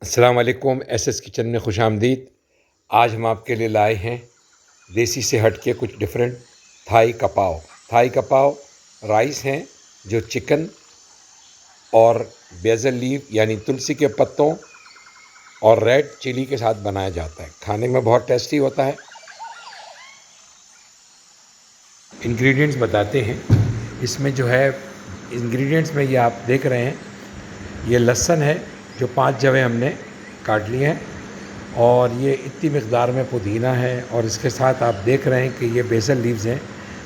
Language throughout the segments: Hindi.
अस्सलाम वालेकुम। एसएस किचन में खुशामदीद। आज हम आपके लिए लाए हैं देसी से हट के कुछ डिफरेंट थाई कपाव। थाई कपाव राइस हैं जो चिकन और बेसल लीफ यानी तुलसी के पत्तों और रेड चिली के साथ बनाया जाता है। खाने में बहुत टेस्टी होता है। इंग्रेडिएंट्स बताते हैं। इसमें जो है इंग्रेडिएंट्स में ये आप देख रहे हैं, ये लहसुन है जो 5 जवे हमने काट लिए हैं, और ये इतनी मकदार में पुदीना है, और इसके साथ आप देख रहे हैं कि ये बेसल लीव्स हैं।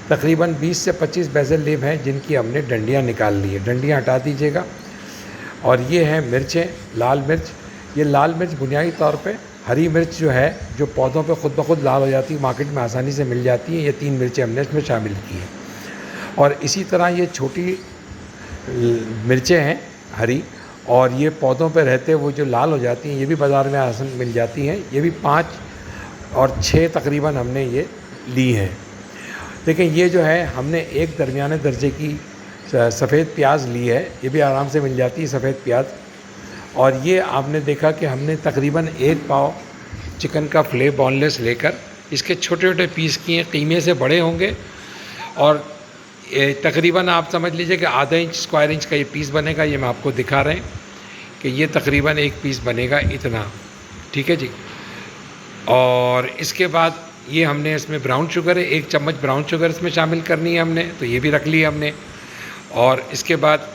तकरीबन 20 से 25 बेसल लीव हैं जिनकी हमने डंडियाँ निकाल ली है। डंडियाँ हटा दीजिएगा। और ये हैं मिर्चें, लाल मिर्च। ये लाल मिर्च बुनियादी तौर पे हरी मिर्च जो है, जो पौधों पे खुद ब खुद लाल हो जाती है, मार्केट में आसानी से मिल जाती है। ये 3 मिर्चें हमने इसमें शामिल की हैं। और इसी तरह ये छोटी मिर्चें हैं हरी, और ये पौधों पे रहते वो जो लाल हो जाती हैं, ये भी बाज़ार में आसान मिल जाती हैं। ये भी 5 और 6 तकरीबन हमने ये ली हैं। देखिए, ये जो है हमने एक दरमियाने दर्जे की सफ़ेद प्याज ली है। ये भी आराम से मिल जाती है सफ़ेद प्याज। और ये आपने देखा कि हमने तकरीबन 1 पाव चिकन का फिले बोनलेस लेकर इसके छोटे छोटे पीस किए। कीमे से बड़े होंगे, और तकरीबन आप समझ लीजिए कि आधा इंच स्क्वायर इंच का ये पीस बनेगा। ये मैं आपको दिखा रहे हैं कि ये तकरीबन एक पीस बनेगा इतना। ठीक है जी। और इसके बाद ये हमने इसमें ब्राउन शुगर है, 1 चम्मच ब्राउन शुगर इसमें शामिल करनी है हमने, तो ये भी रख लिया हमने। और इसके बाद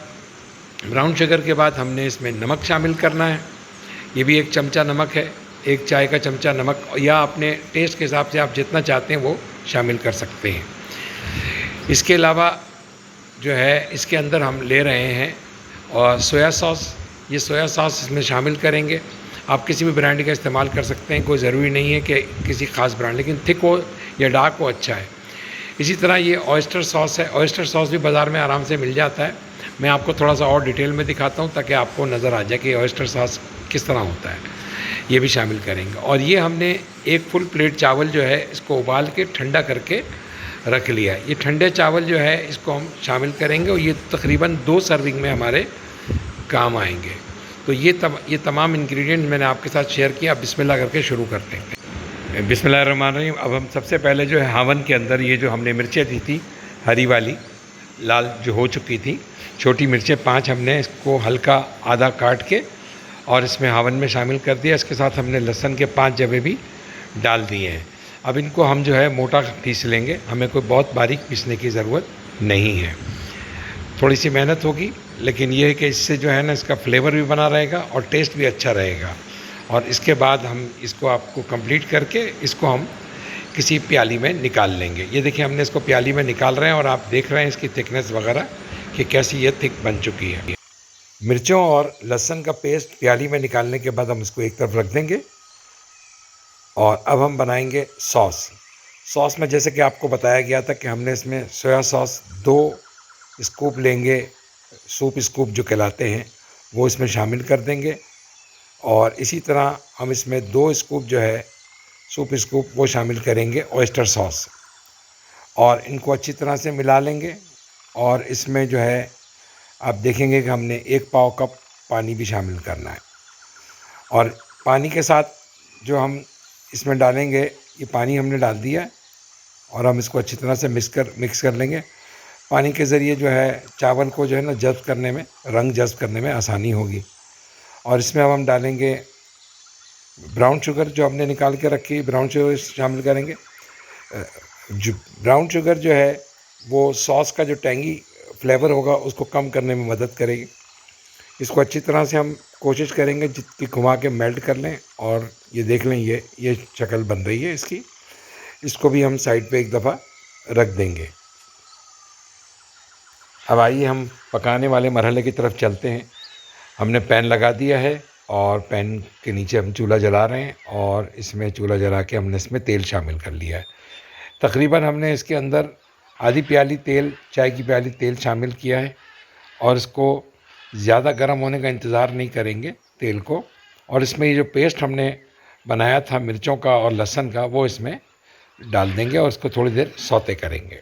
ब्राउन शुगर के बाद हमने इसमें नमक शामिल करना है। ये भी 1 चमचा नमक है, 1 चाय का चमचा नमक, या अपने टेस्ट के हिसाब से आप जितना चाहते हैं वो शामिल कर सकते हैं। इसके अलावा जो है इसके अंदर हम ले रहे हैं और सोया सॉस। ये सोया सॉस इसमें शामिल करेंगे। आप किसी भी ब्रांड का इस्तेमाल कर सकते हैं, कोई ज़रूरी नहीं है कि किसी ख़ास ब्रांड, लेकिन थिक हो या डार्क हो अच्छा है। इसी तरह ये ऑयस्टर सॉस है। ऑयस्टर सॉस भी बाज़ार में आराम से मिल जाता है। मैं आपको थोड़ा सा और डिटेल में दिखाता हूँ ताकि आपको नज़र आ जाए कि ऑयस्टर सॉस किस तरह होता है। ये भी शामिल करेंगे। और ये हमने 1 फुल प्लेट चावल जो है इसको उबाल के ठंडा करके रख लिया है। ये ठंडे चावल जो है इसको हम शामिल करेंगे, और ये तकरीबन 2 सर्विंग में हमारे काम आएंगे। तो ये तमाम इंग्रेडिएंट मैंने आपके साथ शेयर किया। अब बिस्मिल्लाह करके शुरू करते हैं। बिस्मिल्लाहिर्रहमानिर्रहीम। अब हम सबसे पहले जो है हावन के अंदर ये जो हमने मिर्चें दी थी हरी वाली, लाल जो हो चुकी थी, छोटी मिर्चें 5 हमने इसको हल्का आधा काट के और इसमें हावन में शामिल कर दिया। इसके साथ हमने लहसुन के 5 जवे भी डाल दिए हैं। अब इनको हम जो है मोटा पीस लेंगे। हमें कोई बहुत बारीक पीसने की ज़रूरत नहीं है। थोड़ी सी मेहनत होगी, लेकिन ये है कि इससे जो है ना इसका फ्लेवर भी बना रहेगा और टेस्ट भी अच्छा रहेगा। और इसके बाद हम इसको आपको कंप्लीट करके इसको हम किसी प्याली में निकाल लेंगे। ये देखिए, हमने इसको प्याली में निकाल रहे हैं, और आप देख रहे हैं इसकी थिकनेस वगैरह कि कैसी ये थिक बन चुकी है। मिर्चों और लहसुन का पेस्ट प्याली में निकालने के बाद हम इसको एक तरफ रख देंगे। और अब हम बनाएंगे सॉस। सॉस में जैसे कि आपको बताया गया था कि हमने इसमें सोया सॉस 2 स्कूप लेंगे, सूप स्कूप जो कहलाते हैं, वो इसमें शामिल कर देंगे। और इसी तरह हम इसमें 2 स्कूप जो है सूप स्कूप वो शामिल करेंगे ऑयस्टर सॉस, और इनको अच्छी तरह से मिला लेंगे। और इसमें जो है आप देखेंगे कि हमने 1 पाव कप पानी भी शामिल करना है। और पानी के साथ जो हम इसमें डालेंगे, ये पानी हमने डाल दिया है, और हम इसको अच्छी तरह से मिक्स कर लेंगे। पानी के ज़रिए जो है चावल को जो है ना जज़्ब करने में, रंग जज़्ब करने में आसानी होगी। और इसमें अब हम डालेंगे ब्राउन शुगर जो हमने निकाल के रखी, ब्राउन शुगर शामिल करेंगे। जो ब्राउन शुगर जो है वो सॉस का जो टैंगी फ्लेवर होगा उसको कम करने में मदद करेगी। इसको अच्छी तरह से हम कोशिश करेंगे जितनी घुमा के मेल्ट कर लें। और ये देख लें, ये शक्ल बन रही है इसकी। इसको भी हम साइड पे एक दफ़ा रख देंगे। अब आइए हम पकाने वाले मरहले की तरफ चलते हैं। हमने पैन लगा दिया है, और पैन के नीचे हम चूल्हा जला रहे हैं, और इसमें चूल्हा जला के हमने इसमें तेल शामिल कर लिया है। तकरीबन हमने इसके अंदर आधी प्याली तेल, चाय की प्याली तेल शामिल किया है। और इसको ज़्यादा गर्म होने का इंतज़ार नहीं करेंगे तेल को। और इसमें ये जो पेस्ट हमने बनाया था मिर्चों का और लहसुन का, वो इसमें डाल देंगे और इसको थोड़ी देर सौते करेंगे।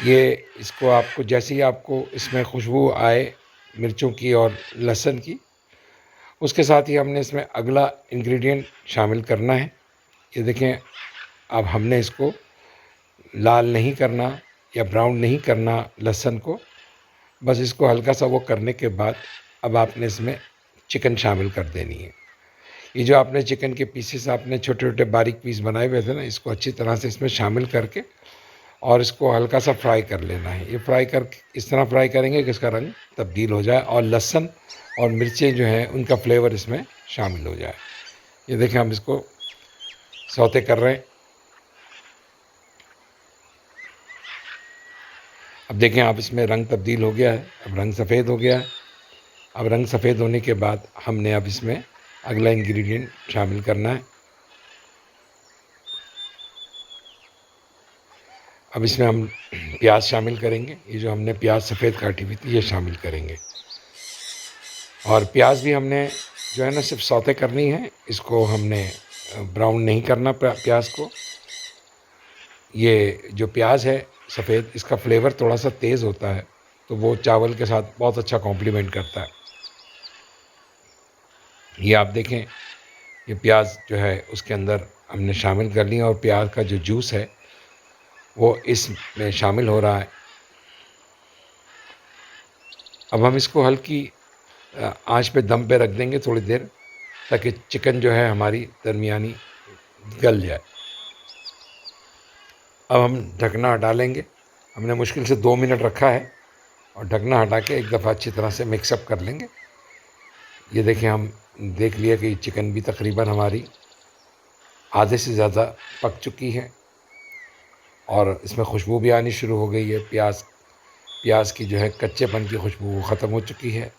ये इसको आपको जैसे ही आपको इसमें खुशबू आए मिर्चों की और लहसुन की, उसके साथ ही हमने इसमें अगला इंग्रेडिएंट शामिल करना है। ये देखें, अब हमने इसको लाल नहीं करना या ब्राउन नहीं करना लहसुन को, बस इसको हल्का सा वो करने के बाद अब आपने इसमें चिकन शामिल कर देनी है। ये जो आपने चिकन के पीसेस आपने छोटे छोटे बारीक पीस बनाए हुए थे ना, इसको अच्छी तरह से इसमें शामिल करके और इसको हल्का सा फ्राई कर लेना है। ये फ्राई कर इस तरह फ्राई करेंगे कि इसका रंग तब्दील हो जाए और लहसुन और मिर्चें जो हैं उनका फ्लेवर इसमें शामिल हो जाए। ये देखें, हम इसको सौते कर रहे हैं। अब देखें, आप इसमें रंग तब्दील हो गया है, अब रंग सफ़ेद हो गया है। अब रंग सफ़ेद होने के बाद हमने अब इसमें अगला इंग्रेडिएंट शामिल करना है। अब इसमें हम प्याज शामिल करेंगे। ये जो हमने प्याज सफ़ेद काटी हुई थी ये शामिल करेंगे। और प्याज भी हमने जो है ना सिर्फ सौते करनी है, इसको हमने ब्राउन नहीं करना प्याज को। ये जो प्याज है सफ़ेद, इसका फ्लेवर थोड़ा सा तेज़ होता है, तो वो चावल के साथ बहुत अच्छा कॉम्प्लीमेंट करता है। ये आप देखें, ये प्याज जो है उसके अंदर हमने शामिल कर लिया और प्याज का जो जूस है वो इसमें शामिल हो रहा है। अब हम इसको हल्की आंच पे दम पे रख देंगे थोड़ी देर, ताकि चिकन जो है हमारी दरमियानी गल जाए। अब हम ढकना हटा लेंगे। हमने मुश्किल से 2 मिनट रखा है और ढकना हटा के एक दफ़ा अच्छी तरह से मिक्सअप कर लेंगे। ये देखें, हम देख लिया कि चिकन भी तकरीबन हमारी आधे से ज़्यादा पक चुकी है और इसमें खुशबू भी आनी शुरू हो गई है। प्याज की जो है कच्चेपन की खुशबू वो ख़त्म हो चुकी है।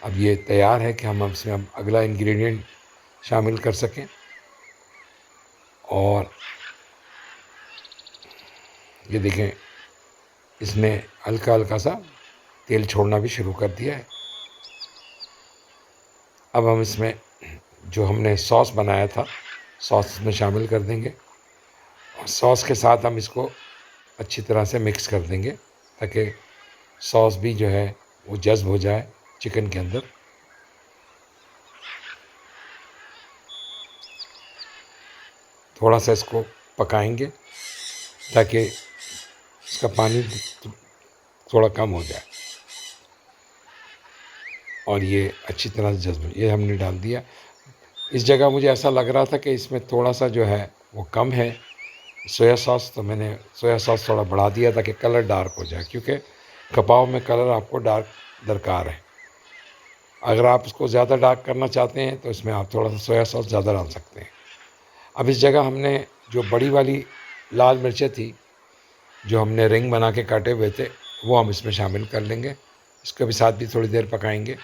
अब ये तैयार है कि हम इसमें अब अगला इंग्रेडिएंट शामिल कर सकें। और ये देखें, इसने हल्का हल्का सा तेल छोड़ना भी शुरू कर दिया है। अब हम इसमें जो हमने सॉस बनाया था, सॉस इसमें शामिल कर देंगे और सॉस के साथ हम इसको अच्छी तरह से मिक्स कर देंगे, ताकि सॉस भी जो है वो जज़्ब हो जाए चिकन के अंदर। थोड़ा सा इसको पकाएंगे ताकि इसका पानी थोड़ा कम हो जाए और ये अच्छी तरह से जज़्ब, ये हमने डाल दिया। इस जगह मुझे ऐसा लग रहा था कि इसमें थोड़ा सा जो है वो कम है सोया सॉस, तो मैंने सोया सॉस थोड़ा बढ़ा दिया ताकि कलर डार्क हो जाए, क्योंकि कबाब में कलर आपको डार्क दरकार है। अगर आप उसको ज़्यादा डार्क करना चाहते हैं तो इसमें आप थोड़ा सा सोया सॉस ज़्यादा डाल सकते हैं। अब इस जगह हमने जो बड़ी वाली लाल मिर्चें थी जो हमने रिंग बना के काटे हुए थे वो हम इसमें शामिल कर लेंगे। इसके भी साथ भी थोड़ी देर पकाएंगे।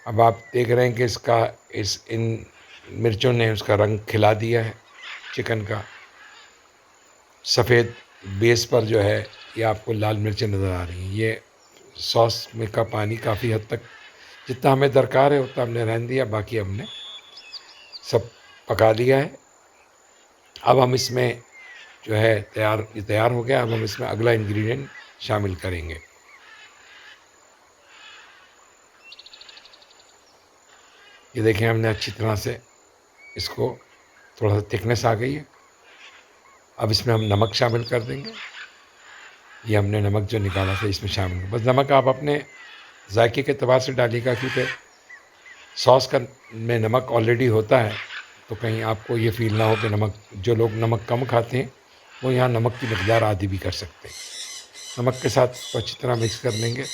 अब आप देख रहे हैं कि इन मिर्चों ने उसका रंग खिला दिया है चिकन का। सफ़ेद बेस पर जो है ये आपको लाल मिर्चें नज़र आ रही हैं। ये सॉस में का पानी काफ़ी हद तक जितना हमें दरकार है उतना हमने रहने दिया, बाकी हमने सब पका लिया है। अब हम इसमें जो है ये तैयार हो गया। अब हम इसमें अगला इंग्रेडिएंट शामिल करेंगे। ये देखें, हमने अच्छी तरह से इसको थोड़ा सा थिकनेस आ गई है। अब इसमें हम नमक शामिल कर देंगे। ये हमने नमक जो निकाला था इसमें शामिल, बस नमक आप अपने जायके के एतबार से डालिएगा, क्योंकि सॉस का में नमक ऑलरेडी होता है, तो कहीं आपको ये फील ना हो कि जो लोग नमक कम खाते हैं वो यहाँ नमक की मकदार आधी भी कर सकते हैं। नमक के साथ इसको अच्छी तरह मिक्स कर लेंगे।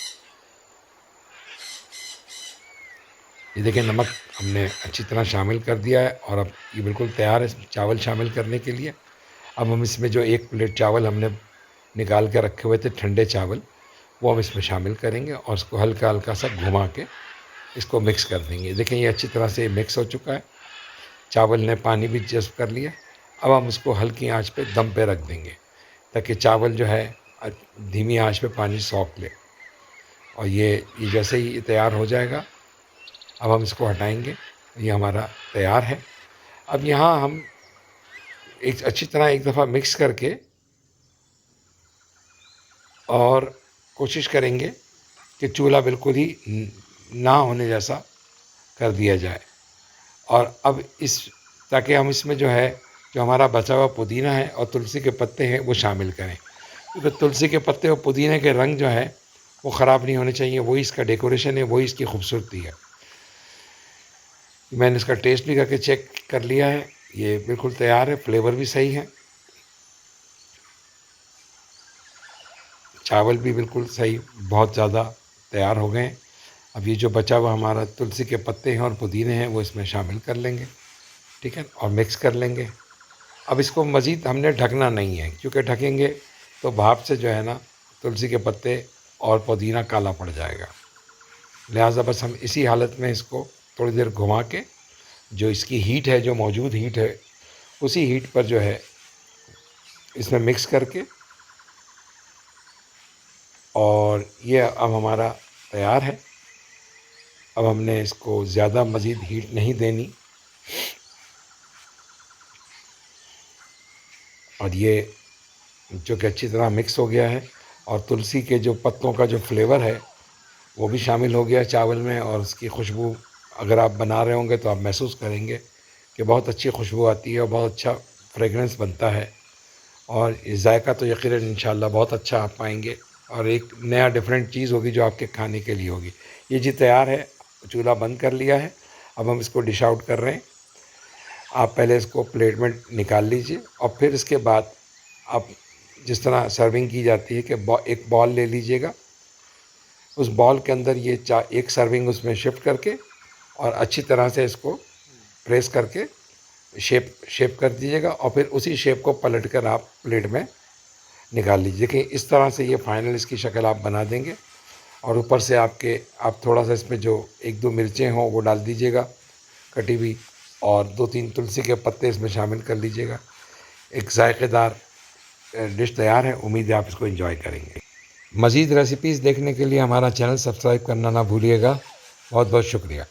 ये देखिए, नमक हमने अच्छी तरह शामिल कर दिया है और अब ये बिल्कुल तैयार है चावल शामिल करने के लिए। अब हम इसमें जो 1 प्लेट चावल हमने निकाल के रखे हुए थे ठंडे चावल, वो हम इसमें शामिल करेंगे और इसको हल्का हल्का सा घुमा के इसको मिक्स कर देंगे। देखें, ये अच्छी तरह से मिक्स हो चुका है, चावल ने पानी भी जज़्ब कर लिया। अब हम उसको हल्की आंच पे दम पे रख देंगे ताकि चावल जो है धीमी आंच पे पानी सोख ले। और ये जैसे ही तैयार हो जाएगा, अब हम इसको हटाएंगे। ये हमारा तैयार है। अब यहाँ हम एक अच्छी तरह एक दफ़ा मिक्स करके और कोशिश करेंगे कि चूल्हा बिल्कुल ही ना होने जैसा कर दिया जाए। और अब ताकि हम इसमें जो है, जो हमारा बचा हुआ पुदीना है और तुलसी के पत्ते हैं वो शामिल करें, क्योंकि तुलसी के पत्ते और पुदीने के रंग जो है वो ख़राब नहीं होने चाहिए, वही इसका डेकोरेशन है, वही इसकी खूबसूरती है। मैंने इसका टेस्ट भी करके चेक कर लिया है, ये बिल्कुल तैयार है, फ्लेवर भी सही है, चावल भी बिल्कुल सही, बहुत ज़्यादा तैयार हो गए हैं। अब ये जो बचा हुआ हमारा तुलसी के पत्ते हैं और पुदीने हैं वो इसमें शामिल कर लेंगे, ठीक है, और मिक्स कर लेंगे। अब इसको मज़ीद हमने ढकना नहीं है, क्योंकि ढकेंगे तो भाप से जो है ना तुलसी के पत्ते और पुदीना काला पड़ जाएगा। लिहाजा बस हम इसी हालत में इसको थोड़ी देर घुमा के, जो इसकी हीट है, जो मौजूद हीट है, उसी हीट पर जो है इसमें मिक्स करके, और ये अब हमारा तैयार है। अब हमने इसको ज़्यादा मज़ीद हीट नहीं देनी, और ये जो कि अच्छी तरह मिक्स हो गया है, और तुलसी के जो पत्तों का जो फ्लेवर है वो भी शामिल हो गया चावल में, और उसकी खुशबू अगर आप बना रहे होंगे तो आप महसूस करेंगे कि बहुत अच्छी खुशबू आती है और बहुत अच्छा फ्रेगरेंस बनता है, और जायका तो यकीनन इंशाल्लाह बहुत अच्छा आप पाएंगे, और एक नया डिफरेंट चीज़ होगी जो आपके खाने के लिए होगी। ये जी तैयार है, चूल्हा बंद कर लिया है, अब हम इसको डिश आउट कर रहे हैं। आप पहले इसको प्लेट में निकाल लीजिए, और फिर इसके बाद आप जिस तरह सर्विंग की जाती है कि एक बॉल ले लीजिएगा, उस बॉल के अंदर ये एक सर्विंग उसमें शिफ्ट करके और अच्छी तरह से इसको प्रेस करके शेप कर दीजिएगा, और फिर उसी शेप को पलट कर आप प्लेट में निकाल लीजिए। कि इस तरह से ये फाइनल इसकी शक्ल आप बना देंगे, और ऊपर से आप थोड़ा सा इसमें जो 1-2 मिर्चें हों वो डाल दीजिएगा कटी हुई, और 2-3 तुलसी के पत्ते इसमें शामिल कर लीजिएगा। एक जायकेदार डिश तैयार है, उम्मीद है आप इसको एंजॉय करेंगे। मज़ीद रेसिपीज़ देखने के लिए हमारा चैनल सब्सक्राइब करना ना भूलिएगा। बहुत बहुत शुक्रिया।